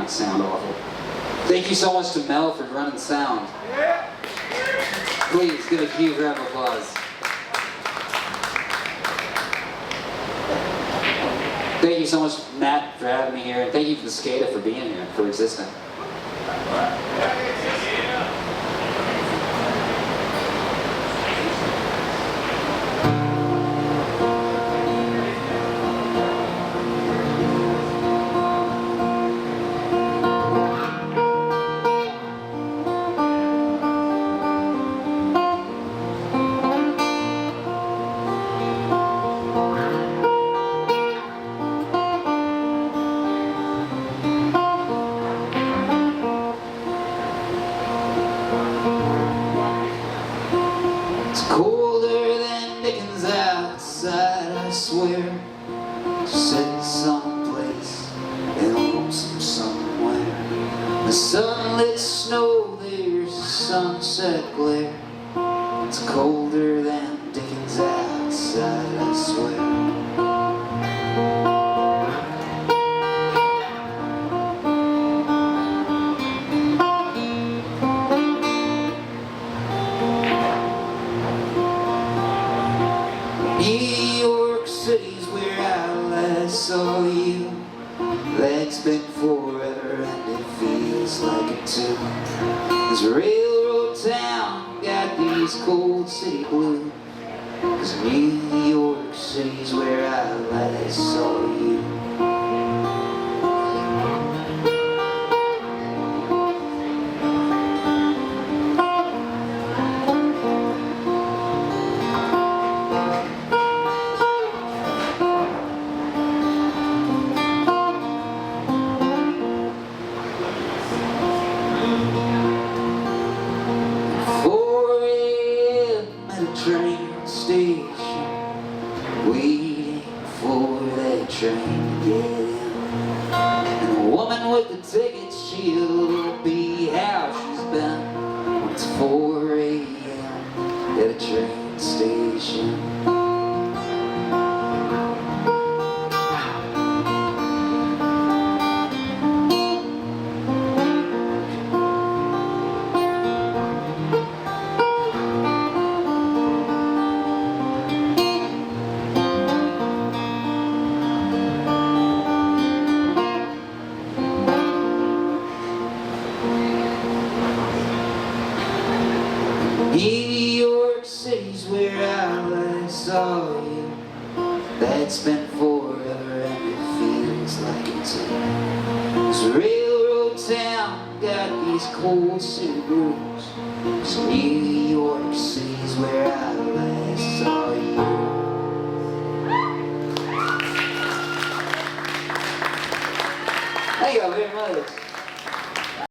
might sound awful. Thank you so much to Mel for running sound. Please give a huge round of applause. Thank you so much, Matt, for having me here, and thank you to the Cicada for being here, for existing. Colder than Dickens outside, I swear. Sitting someplace in lonesome somewhere. The sunlit snow, there's a sunset glare. It's colder than Dickens outside, I swear. New York City's where I last saw you. Legs bent forever and it feels like it too. This railroad town got these cold city blues. 'Cause New York City's where I last saw you. Train station, waiting for that train to get in. And the woman with the ticket, she'll be how she's been when it's 4 a.m. at a train station. New York City's where I last saw you. That's been forever and it feels like it's This railroad town got these cold city blues. 'Cause New York City's where I last saw you.